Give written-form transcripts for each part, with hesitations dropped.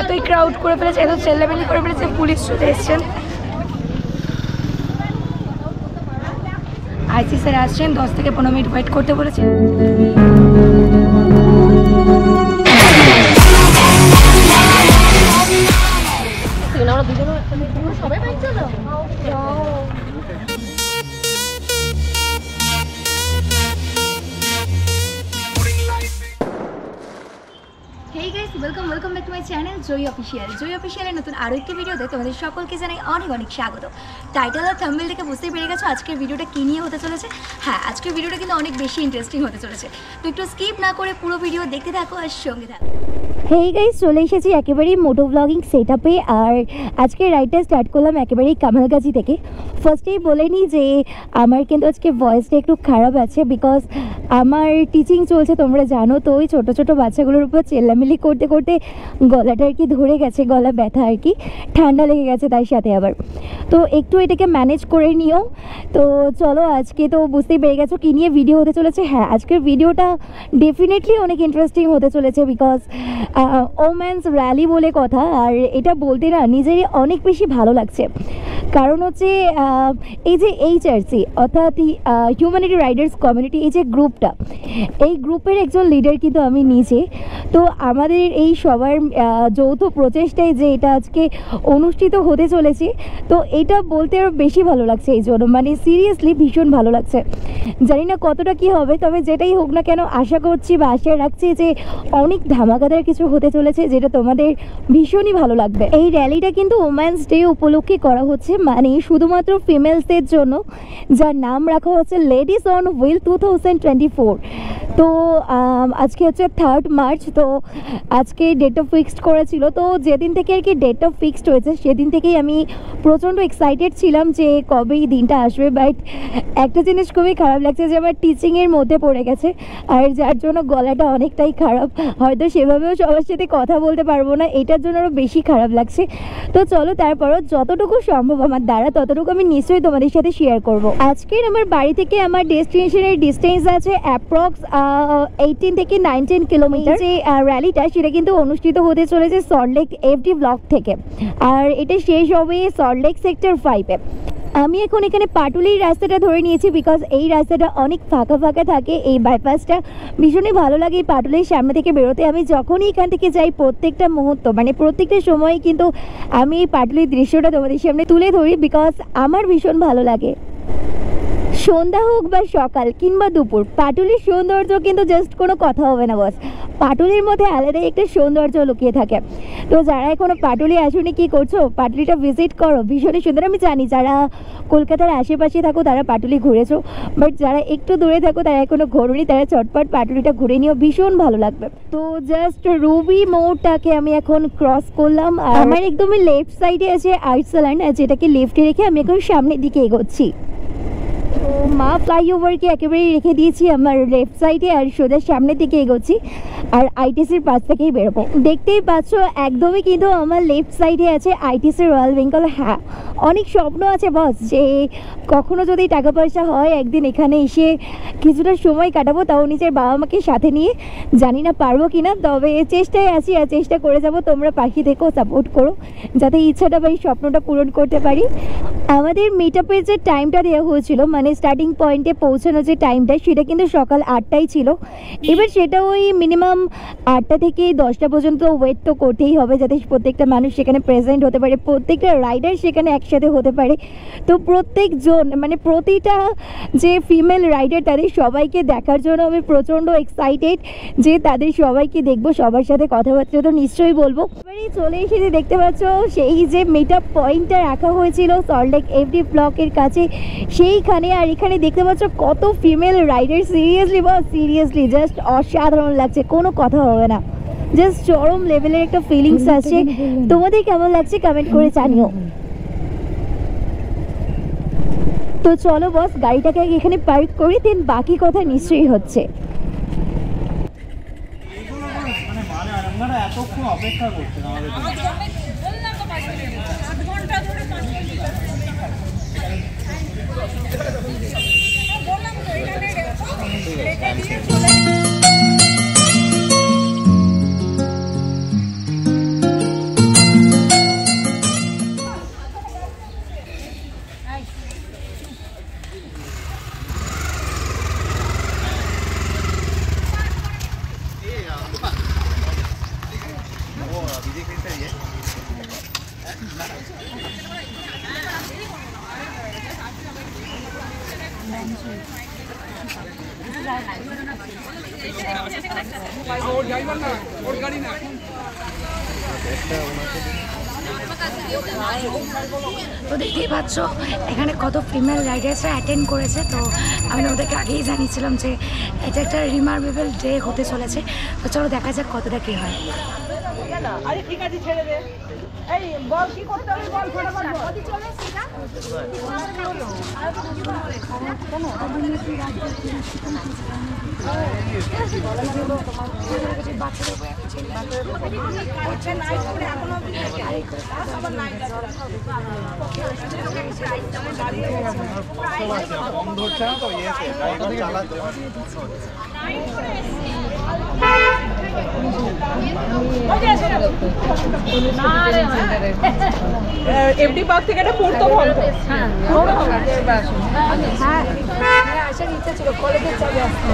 এতই ক্রাউড করে ফেলেছে, এত চেল্লামেলি করে ফেলেছে, পুলিশ চলে এসছেন। আইসি স্যার আসছেন, 10 থেকে 15 মিনিট ওয়েট করতে বলেছেন। Hey guys, welcome back to my channel Joy Official. Joy Official এর নতুন আরো একটি ভিডিওতে তোমাদের সকলকে জানাই অনেক অনেক স্বাগত। টাইটেল আর থাম্বনেল দেখে বুঝতেই পেরে গেছো আজকের ভিডিওটা কি নিয়ে হতে চলেছে। হ্যাঁ, আজকের ভিডিওটা কিন্তু অনেক বেশি ইন্টারেস্টিং হতে চলেছে, তো একটু স্কিপ না করে পুরো ভিডিও দেখতে থাকো আর সঙ্গে থাকো। হেই গাইস, চলে এসেছি একেবারেই মোটো ব্লগিং সেট আপে। আর আজকের রাইডটা স্টার্ট করলাম একেবারেই কামালগাছি থেকে। ফার্স্টেই বলে নিই যে আমার কিন্তু আজকে ভয়েসটা একটু খারাপ আছে, বিকজ আমার টিচিং চলছে, তোমরা জানো তো। ওই ছোটো ছোটো বাচ্চাগুলোর উপর চেল্লামিলি করতে করতে গলাটা আর কি ধরে গেছে, গলা ব্যথা আর কি, ঠান্ডা লেগে গেছে তার সাথে আবার। তো একটু এটাকে ম্যানেজ করে নিও। তো চলো, আজকে তো বুঝতেই পেরে গেছো কী নিয়ে ভিডিও হতে চলেছে। হ্যাঁ, আজকের ভিডিওটা ডেফিনেটলি অনেক ইন্টারেস্টিং হতে চলেছে, বিকজ ওমেন্স র্যালি বলে কথা। আর এটা বলতে না নিজেরই অনেক বেশি ভালো লাগছে, কারণ হচ্ছে এই যে HRC অর্থাৎ হিউম্যানিটি রাইডার্স কমিউনিটি, এই যে গ্রুপটা, এই গ্রুপের একজন লিডার কিন্তু আমি নিজে। তো আমাদের এই সবার যৌথ প্রচেষ্টায় যে এটা আজকে অনুষ্ঠিত হতে চলেছে, তো এটা বলতে আরও বেশি ভালো লাগছে। এই জন্য মানে সিরিয়াসলি ভীষণ ভালো লাগছে। জানি না কতটা কি হবে, তবে যেটাই হোক না কেন আশা করছি বা আশা রাখছি যে অনেক ধামাকাদার কিছু হতে চলেছে, যেটা তোমাদের ভীষণই ভালো লাগবে। এই র্যালিটা কিন্তু ওমেন্স ডে উপলক্ষে করা হচ্ছে, মানে শুধুমাত্র ফিমেলসদের জন্য, যার নাম রাখা হচ্ছে লেডিস অন হুইল 2024। তো আজকে হচ্ছে 3 মার্চ। তো আজকে ডেটটা ফিক্সড করেছিল, তো যেদিন থেকে আর কি ডেটটা ফিক্সড হয়েছে সেদিন থেকেই আমি প্রচণ্ড এক্সাইটেড ছিলাম যে কবে এই দিনটা আসবে। বাট একটা জিনিস খুবই খারাপ লাগছে যে আমার টিচিংয়ের মধ্যে পড়ে গেছে, আর যার জন্য গলাটা অনেকটাই খারাপ, হয়তো সেভাবেও সবার সাথে কথা বলতে পারবো না, এটার জন্য আরও বেশি খারাপ লাগছে। তো চলো, তারপরও যতটুকু সম্ভব আমার দ্বারা ততটুকু আমি নিশ্চয়ই তোমাদের সাথে শেয়ার করব। আজকের আমার বাড়ি থেকে আমার ডেস্টিনেশনের ডিস্টেন্স আছে অ্যাপ্রক্স 18 থেকে 19 কিলোমিটার। যে র্যালিটা সেটা কিন্তু অনুষ্ঠিত হতে চলেছে সল্টলেক FD ব্লক থেকে, আর এটা শেষ হবে সল্টলেক সেক্টর 5-এ। আমি এখন এখানে পাটুলির রাস্তাটা ধরে নিয়েছি, বিকজ এই রাস্তাটা অনেক ফাঁকা ফাঁকা থাকে। এই বাইপাসটা ভীষণই ভালো লাগে এই পাটুলির সামনে থেকে বেরোতে। আমি যখনই এখান থেকে যাই প্রত্যেকটা মুহূর্ত মানে প্রত্যেকটা সময় কিন্তু আমি এই পাটুলির দৃশ্যটা তোমাদের সামনে তুলে ধরি, বিকজ আমার ভীষণ ভালো লাগে। সন্ধ্যা হোক বা সকাল কিংবা দুপুর, পাটুলির সৌন্দর্য কিন্তু জাস্ট কোনো কথা হবে না বস, পাটুলির মধ্যে আলাদাই একটা সৌন্দর্য লুকিয়ে থাকে। তো যারা এখনো পাটুলি আসুনি, কী করছো, পাটুলিটা ভিজিট করো, ভীষণই সুন্দর। আমি জানি যারা কলকাতার আশেপাশে থাকো তারা পাটুলি ঘুরেছো, বাট যারা একটু দূরে থাকো তারা এখনো ঘোরোনি, তারা চটপট পাটুলিটা ঘুরে নিও, ভীষণ ভালো লাগবে। তো জাস্ট রুবি মোড়টাকে আমি এখন ক্রস করলাম, আর আমার একদমই লেফট সাইডে আছে আর্টসালান, যেটাকে লেফটে রেখে আমি এখন সামনের দিকে এগোচ্ছি। তো মা ফ্লাইওভারকে একেবারেই রেখে দিয়েছি আমার লেফট সাইডে, আর সোজা সামনের দিকে এগোচ্ছি, আর ITCর পাশ থেকেই বেরোবো। দেখতেই পাচ্ছ একদমই কিন্তু আমার লেফট সাইডে আছে ITC রয়্যাল বেঙ্গল। হ্যাঁ, অনেক স্বপ্ন আছে বস যে কখনো যদি টাকা পয়সা হয় একদিন এখানে এসে কিছুটা সময় কাটাবো, তাও নিজের বাবা মাকে সাথে নিয়ে। জানি না পারবো কি না, তবে চেষ্টায় আছি আর চেষ্টা করে যাব। তোমরা পাশে থেকেও সাপোর্ট করো যাতে ইচ্ছাটা বা এই স্বপ্নটা পূরণ করতে পারি। আমাদের মিট আপের যে টাইমটা দেওয়া হয়েছিল, মানে স্টার্টিং পয়েন্টে পৌঁছানোর যে টাইমটা, সেটা কিন্তু সকাল 8টাই ছিল। এবার সেটা ওই মিনিমাম 8টা থেকে 10টা পর্যন্ত ওয়েট তো করতেই হবে, যাতে প্রত্যেকটা মানুষ সেখানে প্রেজেন্ট হতে পারে, প্রত্যেকটা রাইডার সেখানে একসাথে হতে পারে। তো প্রত্যেকজন মানে প্রতিটা যে ফিমেল রাইডার তাদের সবাইকে দেখার জন্য আমি প্রচণ্ড এক্সাইটেড যে তাদের সবাইকে দেখবো, সবার সাথে কথাবার্তা তো নিশ্চয়ই বলবো। এবারেই চলে এসেছি, দেখতে পাচ্ছ সেই যে মিট আপ পয়েন্টটা রাখা হয়েছিল সল্টলেক FD ব্লকের কাছে, সেইখানে। আর এখানে দেখতে পাচ্ছ কত ফিমেল রাইডার, সিরিয়াসলি বস, সিরিয়াসলি জাস্ট অসাধারণ লাগছে, কোনো কথা হবে না, জাস্ট চরম লেভেলের একটা ফিলিংস আছে। তোমাদের কেমন লাগছে কমেন্ট করে জানিও। তো চলো বস, গাড়িটাকে এখানে পার্ক করি, দেন বাকি কথা নিশ্চয়ই হচ্ছে। অপেক্ষা করছে আমাদের তো দেখতেই পাচ্ছ এখানে কত ফিমেল রাইডার্সরা অ্যাটেন্ড করেছে। তো আমি ওদেরকে আগেই জানিয়েছিলাম যে এটা একটা রিমার্কেবল ডে হতে চলেছে। তো চলো দেখা যাক কতটা কী হয়। আরে ঠিক আছে ছেড়ে দে। এই বল কি করতে হবে বল ফটাফট বল। বন্ধ হচ্ছে না তো এফডি পার্ক থেকে এটা পড়তো বলতো। হ্যাঁ আসার ইচ্ছা ছিল, কলেজের চাপে আসতে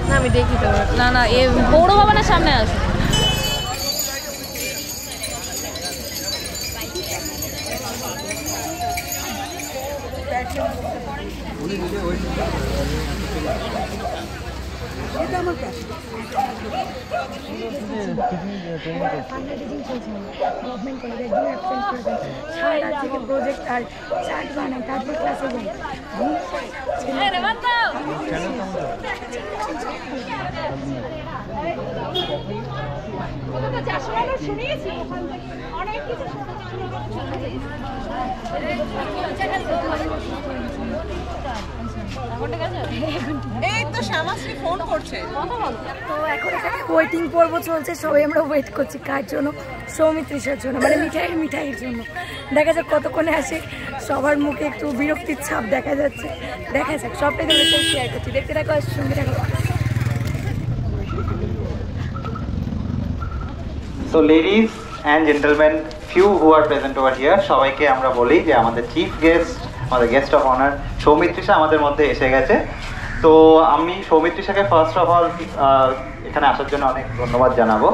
না আমি দেখি তো না না এ পৌর ভবনের সামনে আছে। গভর্নমেন্ট কলেজে একদিন অ্যাবসেন্ট করে দেয়, সারা রাত থেকে প্রজেক্ট আর চার্ট বানায়, তারপর ক্লাসে যাই। এই তো শ্যামাশ্রী ফোন করছে। তো এখন এখানে ওয়েটিং পর্ব চলছে, সবাই আমরা ওয়েট করছি কার জন্য? সৌমিত্রিষার জন্য, মানে মিঠাইয়ের জন্য। দেখা যাক কতক্ষণে আসে, সবার মুখে একটু বিরক্তির ছাপ দেখা যাচ্ছে। দেখা যাক, সবটাই তোমাদের সাথে শেয়ার করছি, দেখতে থাকো আর সঙ্গে থাকো। So ladies and gentlemen, few who are present over here, সবাইকে আমরা বলি যে আমাদের চিফ গেস্ট, আমাদের গেস্ট অফ অনার সৌমিত্রিষা আমাদের মধ্যে এসে গেছে। তো আমি সৌমিত্রিষাকে ফার্স্ট অফ অল এখানে আসার জন্য অনেক ধন্যবাদ জানাবো।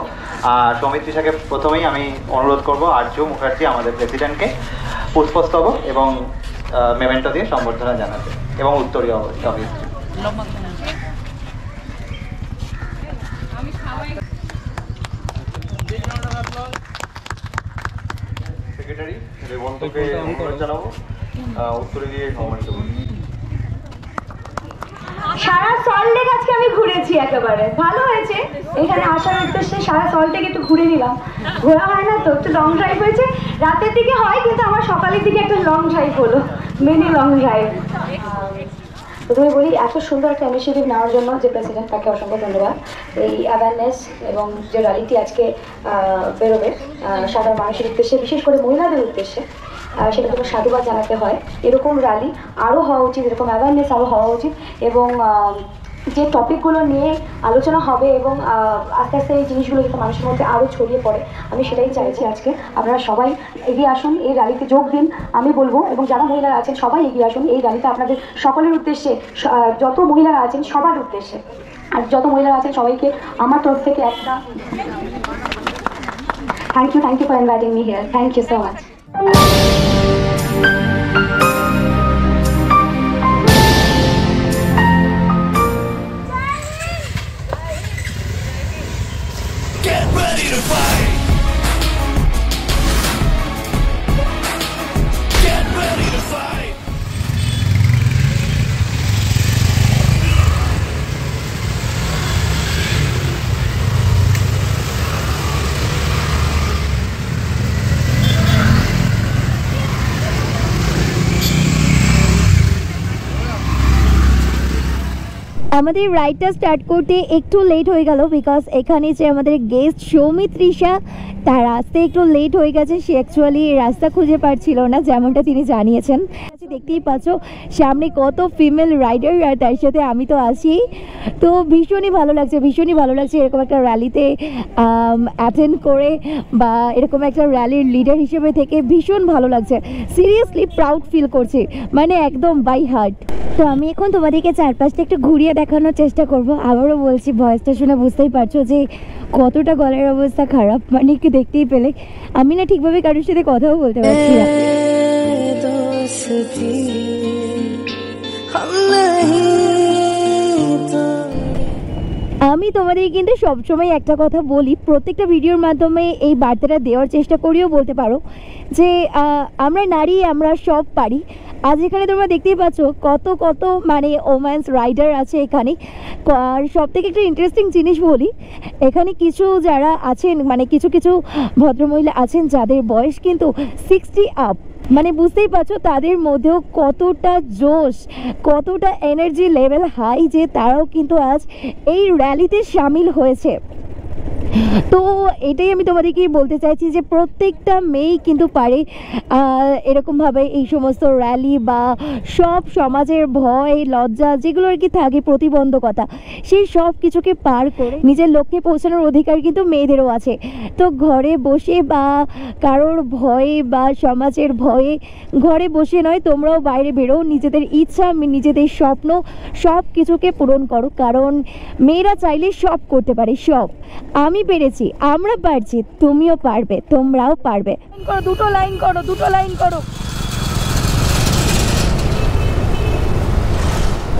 আর সৌমিত্রিষাকে প্রথমেই আমি অনুরোধ করব আর্য মুখার্জি আমাদের প্রেসিডেন্টকে পুষ্পস্তবক এবং মেমেন্টো দিয়ে সম্বর্ধনা জানাতে এবং উত্তরীয় অবশ্যই। সেক্রেটারি রেবন্তকে অনুরোধ জানাবো উত্তরে দিয়ে সম্মানিত করুন। সারা সল্টলেক আজকে আমি ঘুরেছি, একেবারে ভালো হয়েছে। এখানে আসার উদ্দেশ্যে সারা সল্টলেক একটু ঘুরে নিলাম, ঘোরা হয় না তো, একটু লং ড্রাইভ হয়েছে। রাতের দিকে হয় কিন্তু আমার সকালের দিকে একটা লং ড্রাইভ হলো, মিনি লং ড্রাইভ। প্রথমে বলি এত সুন্দর একটা ইনিশিয়েটিভ নেওয়ার জন্য যে প্রেসিডেন্ট, তাকে অসংখ্য ধন্যবাদ। এই অ্যাওয়ারনেস এবং যে র্যালিটি আজকে বেরোবে সাধারণ মানুষের উদ্দেশ্যে, বিশেষ করে মহিলাদের উদ্দেশ্যে, সেটার জন্য সাধুবাদ জানাতে হয়। এরকম র্যালি আরও হওয়া উচিত, এরকম অ্যাওয়ারনেস আরও হওয়া উচিত। এবং যে টপিকগুলো নিয়ে আলোচনা হবে এবং আস্তে আস্তে এই জিনিসগুলো যাতে মানুষের মধ্যে আরও ছড়িয়ে পড়ে, আমি সেটাই চাইছি। আজকে আপনারা সবাই এগিয়ে আসুন, এই র্যালিতে যোগ দিন আমি বলবো। এবং যারা মহিলারা আছেন সবাই এগিয়ে আসুন এই র্যালিতে, আপনাদের সকলের উদ্দেশ্যে, যত মহিলারা আছেন সবার উদ্দেশ্যে। আর যত মহিলারা আছেন সবাইকে আমার তরফ থেকে একটা thank you for inviting me here. Thank you so much. Get ready to fight! Get ready to fight! আমাদের রাইডটা স্টার্ট করতে একটু লেট হয়ে গেল, বিকজ এখানে যে আমাদের গেস্ট সৌমিত্রিষা, তার আসতে একটু লেট হয়ে গেছে। সে অ্যাকচুয়ালি রাস্তা খুঁজে পাচ্ছিল না, যেমনটা তিনি জানিয়েছেন। দেখতেই পাচ্ছ সামনে কত ফিমেল রাইডার, আর তার সাথে আমি তো আছি। তো ভীষণই ভালো লাগছে এরকম একটা র্যালিতে অ্যাটেন্ড করে, বা এরকম একটা র্যালির লিডার হিসেবে থেকে ভীষণ ভালো লাগছে। সিরিয়াসলি প্রাউড ফিল করছি, মানে একদম বাই হার্ট। তো আমি এখন তোমাদেরকে চারপাশটা একটু ঘুরিয়ে দেখানোর চেষ্টা করব। আবারও বলছি, ভয়েসটা শুনে বুঝতেই পারছো যে কতটা গলার অবস্থা খারাপ, মানে কি দেখতেই পেলে। আমি না ঠিকভাবে কারোর সাথে কথাও বলতে পারছি না। हम नहीं তোমাদের কিন্তু সবসময় একটা কথা বলি, প্রত্যেকটা ভিডিওর মাধ্যমে এই বার্তাটা দেওয়ার চেষ্টা করিও বলতে পারো যে আমরা নারী, আমরা সব পারি। আজ এখানে তোমরা দেখতেই পাচ্ছ কত কত মানে ওম্যান্স রাইডার আছে এখানে। আর সব থেকে একটা ইন্টারেস্টিং জিনিস বলি, এখানে কিছু যারা আছেন মানে কিছু কিছু ভদ্রমহিলা আছেন যাদের বয়স কিন্তু 60 আপ। মানে বুঝতেই পারছো তাদের মধ্যেও কতটা জোশ, কতটা এনার্জি লেভেল হাই যে তারাও কিন্তু আজ এই র্যালিতে সামিল হয়েছে। তো এটাই আমি তোমাদেরকে বলতে চাইছি যে প্রত্যেকটা মেয়েই কিন্তু পারে এরকমভাবে এই সমস্ত র্যালি বা সব সমাজের ভয় লজ্জা যেগুলো আর কি থাকে, প্রতিবন্ধকতা, সেই সব কিছুকে পার করে নিজের লক্ষ্যে পৌঁছানোর অধিকার কিন্তু মেয়েদেরও আছে। তো ঘরে বসে বা কারোর ভয়ে বা সমাজের ভয়ে ঘরে বসে নয়, তোমরাও বাইরে বেরো, নিজেদের ইচ্ছা নিজেদের স্বপ্ন সব কিছুকে পূরণ করো, কারণ মেয়েরা চাইলে সব করতে পারে। সব আমি পেরেছি, আমরা পারছি, তুমিও পারবে, তোমরাও পারবে। দুটো লাইন করো, দুটো লাইন করো।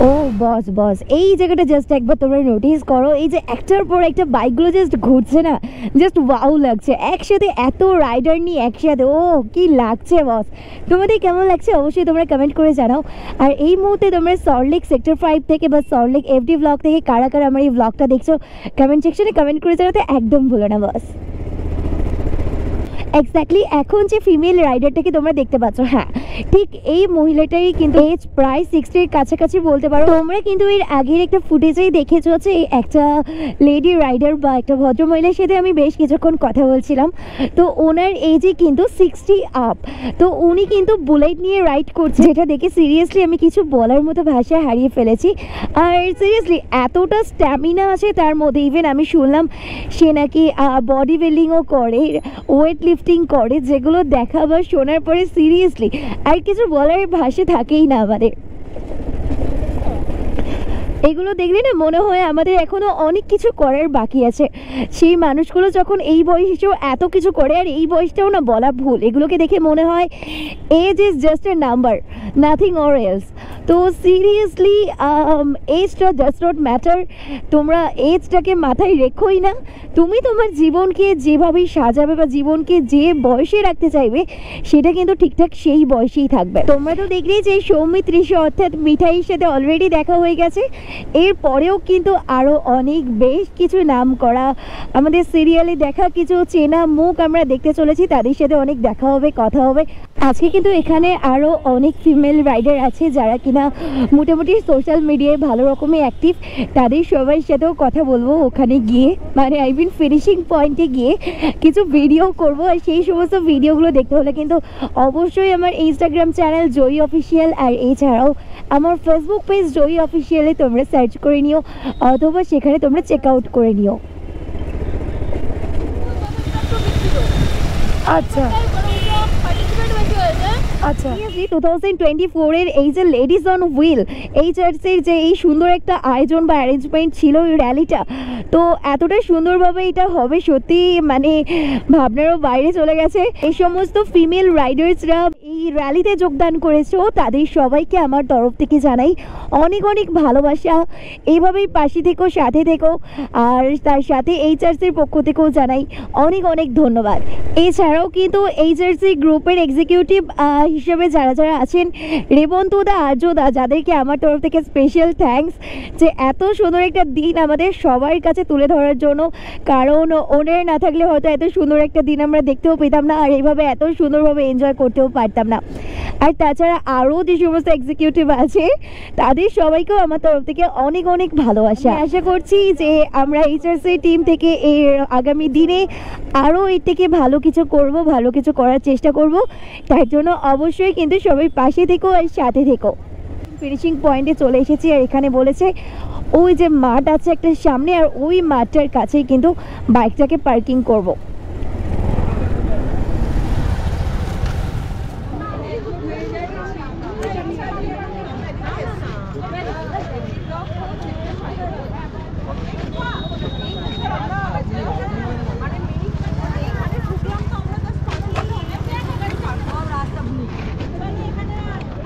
ও বস বস, এই জায়গাটা জাস্ট একবার তোমরা নোটিস করো, এই যে একটার পর একটা বাইকগুলো জাস্ট ঘুরছে না, জাস্ট ওয়াও লাগছে। একসাথে এত রাইডার নিয়ে একসাথে, ও কি লাগছে বস। তোমাদের কেমন লাগছে অবশ্যই তোমরা কমেন্ট করে জানাও। আর এই মুহূর্তে তোমরা সল্টলেক সেক্টর 5 থেকে বা সল্টলেক এফডি ব্লগ থেকে কারা কারা আমার এই ব্লগটা দেখছো কমেন্ট সেকশনে কমেন্ট করে জানাতে একদম ভুলো না বস। এক্স্যাক্টলি এখন যে ফিমেল রাইডারটাকে তোমরা দেখতে পাচ্ছ, হ্যাঁ ঠিক এই মহিলাটাই কিন্তু এজ প্রায় 60-এর কাছাকাছি বলতে পারো। তোমরা কিন্তু এর আগের একটা ফুটেজেই দেখেছো যে একটা লেডি রাইডার বা একটা ভদ্রমহিলার সাথে আমি বেশ কিছুক্ষণ কথা বলছিলাম। তো ওনার এজে কিন্তু 60 আপ। তো উনি কিন্তু বুলেট নিয়ে রাইড করছে, যেটা দেখে সিরিয়াসলি আমি কিছু বলার মতো ভাষা হারিয়ে ফেলেছি। আর সিরিয়াসলি এতটা স্ট্যামিনা আছে তার মধ্যে, ইভেন আমি শুনলাম সে নাকি বডি বিল্ডিংও করে, ওয়েট লিফটিং করে, যেগুলো দেখা বা শোনার পরে সিরিয়াসলি আর কিছু বলার ভাষা থাকেই না আমাদের। এগুলো দেখলে না মনে হয় আমাদের এখনো অনেক কিছু করার বাকি আছে। সেই মানুষগুলো যখন এই বয়সেও এত কিছু করে, আর এই বয়সটাও না বলা ভুল, এগুলোকে দেখে মনে হয় age is just a number, nothing or else. তো সিরিয়াসলি এজটা জাস্ট নট ম্যাটার। তোমরা এজটাকে মাথায় রেখোই না, তুমি তোমার জীবনকে যেভাবেই সাজাবে বা জীবনকে যে বয়সে রাখতে চাইবে সেটা কিন্তু ঠিকঠাক সেই বয়সেই থাকবে। তোমরা তো দেখলেই যে সৌমিত ঋষি অর্থাৎ মিঠাইয়ের সাথে অলরেডি দেখা হয়ে গেছে। এরপরেও কিন্তু আরও অনেক বেশ কিছু নাম করা আমাদের সিরিয়ালে দেখা কিছু চেনা মুখ আমরা দেখতে চলেছি, তাদের সাথে অনেক দেখা হবে, কথা হবে। আজকে কিন্তু এখানে আরও অনেক ফিমেল রাইডার আছে যারা কিনা মোটামুটি সোশ্যাল মিডিয়ায় ভালো রকমের অ্যাক্টিভ, তাদের সবার সাথেও কথা বলবো ওখানে গিয়ে, মানে আই মিন ফিনিশিং পয়েন্টে গিয়ে কিছু ভিডিও করবো। আর সেই সমস্ত ভিডিওগুলো দেখতে হলে কিন্তু অবশ্যই আমার ইনস্টাগ্রাম চ্যানেল জয়ী অফিসিয়াল আর এছাড়াও আমার ফেসবুক পেজ জয়ী অফিসিয়ালে তোমরা সার্চ করে নিও অথবা সেখানে তোমরা চেক আউট করে নিও। আচ্ছা আচ্ছা 2024-এর এই যে লেডিজ অন হুইল এই চার্চের যে এই সুন্দর একটা আয়োজন বা অ্যারেঞ্জমেন্ট ছিল এই র্যালিটা, তো এতটা সুন্দরভাবে এটা হবে সত্যি মানে ভাবনারও বাইরে চলে গেছে। এই সমস্ত ফিমেল রাইডার্সরা এই র্যালিতে যোগদান করেছো তাদের সবাইকে আমার তরফ থেকে জানাই অনেক অনেক ভালোবাসা। এইভাবেই পাশে থেকো, সাথে থেকো। আর তার সাথে এই চার্চের পক্ষ থেকেও জানাই অনেক অনেক ধন্যবাদ। এছাড়াও কিন্তু এই চার্চি গ্রুপের এক্সিকিউটিভ হিসেবে যারা যারা আছেন, রেবন্তদা, আর্যদা, যাদেরকে আমার তরফ থেকে স্পেশাল থ্যাঙ্কস যে এত সুন্দর একটা দিন আমাদের সবার কাছে তুলে ধরার জন্য, কারণ ওনারা না থাকলে হয়তো এত সুন্দর একটা দিন আমরা দেখতেও পেতাম না আর এইভাবে এত সুন্দরভাবে এনজয় করতেও পারতাম না। আর তাছাড়া আরও যে সমস্ত এক্সিকিউটিভ আছে তাদের সবাইকেও আমার তরফ থেকে অনেক অনেক ভালোবাসা। আশা করছি যে আমরা এইচআরসি টিম থেকে এর আগামী দিনে আরও এর থেকে ভালো কিছু করব, ভালো কিছু করার চেষ্টা করব। তার জন্য অবশ্যই কিন্তু সবাই পাশে থেকো আর সাথে থেকো। ফিনিশিং পয়েন্টে চলে এসেছি আর এখানে বলেছে ওই যে মাঠ আছে একটা সামনে, আর ওই মাঠটার কাছেই কিন্তু বাইকটাকে পার্কিং করব।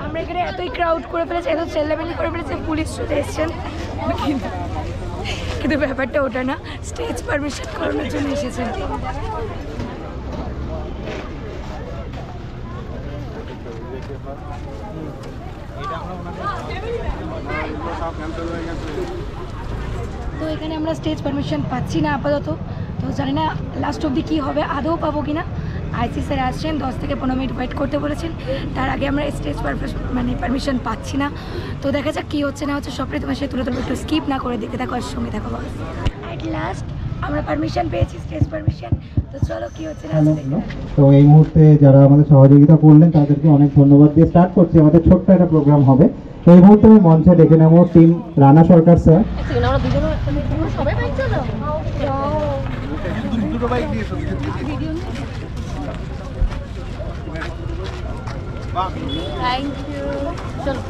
আমরা এখানে এতই ক্রাউড করে ফেলেছে, এত চেল্লামেলি করে ফেলেছে, পুলিশ চলে এসছেন। কিন্তু ব্যাপারটা ওটা না, স্টেজ পারমিশন করানোর জন্য এসেছেন। তো এখানে আমরা স্টেজ পারমিশন পাচ্ছি না আপাতত, তো জানি না লাস্ট অবধি কী হবে, আদৌ পাবো কি না। আইসি স্যার আসছেন, 10 থেকে 15 মিনিট ওয়েট করতে বলেছেন, তার আগে আমরা স্টেজ পারমিশন পাচ্ছি না। তো দেখা যাক কী হচ্ছে না হচ্ছে, সবটাই তোমার সাথে তুলে ধরবো, একটু স্কিপ না করে দেখতে থাকো, আর সঙ্গে থাকো। অ্যাট লাস্ট আমরা পারমিশন পেয়েছি, স্টেজ পারমিশন। তো চলো কী হচ্ছে না হচ্ছে দেখতে থাকো। তো এই মুহূর্তে যারা আমাদের সহযোগিতা করলেন তাদেরকে অনেক ধন্যবাদ দিয়ে স্টার্ট করছি। আমাদের ছোট্ট একটা প্রোগ্রাম হবে। তো এই মুহূর্তে আমি মঞ্চে ডেকে নেব team Rana Sarkar sir. Thank you. চলো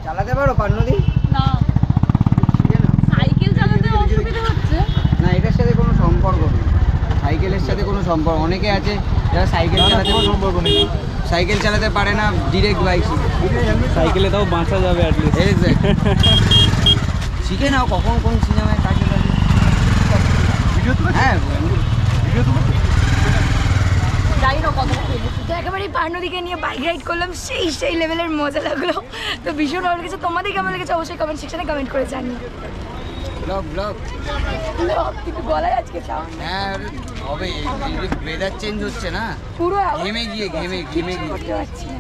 চালাতে পারো পান্নদি? না, সাইকেল চালাতে অসুবিধা হচ্ছে। না, এটার সাথে কোনো সম্পর্ক নেই, সাইকেলের সাথে কোনো সম্পর্ক। অনেকে আছে যারা সাইকেল চালাতে সম্পর্ক নেই, সাইকেল চালাতে পারে না, ডিরেক্ট বাইক সাইকেলে তাও বাঁচা যাবে অ্যাটলিস্ট। শিখে নাও কখন কোন সিনেমায় কাজে লাগে। হ্যাঁ, যাই না কত তো একেবারেই পার্নদিকে নিয়ে বাইক রাইড করলাম, সেই লেভেলের মজা লাগলো। তো ভীষণ ভালো লেগেছে, তোমাদের কেমন লেগেছে অবশ্যই কমেন্ট সেকশনে কমেন্ট করে জানিও। ব্লগ কিন্তু গলায় আজকে চাও হ্যাঁ হবে, ওয়েদার চেঞ্জ হচ্ছে না, পুরো ঘেমে গিয়ে করতে পারছি না।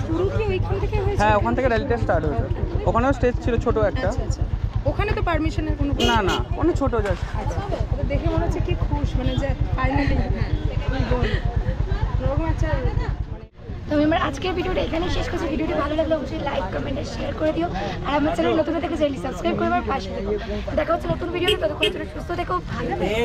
শুরু কি ওইখান থেকে হয়েছে? হ্যাঁ, ওখান থেকে র্যালিটা স্টার্ট হয়েছে। ওখানেও স্টেজ ছিল ছোট একটা। আচ্ছা, ওখানে তো পারমিশনের কোনো না না, অনেক ছোট জাস্ট। আচ্ছা, তো দেখে মনে হচ্ছে কি খুশ, মানে যে ফাইনালি এরকম একটা তো আমি আমার আজকের ভিডিওটা এখানেই শেষ করছি। ভিডিওটি ভালো লাগলে অবশ্যই লাইক কমেন্ট আর শেয়ার করে দিও, আর আমার চ্যানেল নতুন থেকে চ্যানেলটি সাবস্ক্রাইব করে আমার পাশে থেকো। দেখা হচ্ছে নতুন ভিডিওতে, ততক্ষণ সুস্থ থেকো, ভালো থেকো।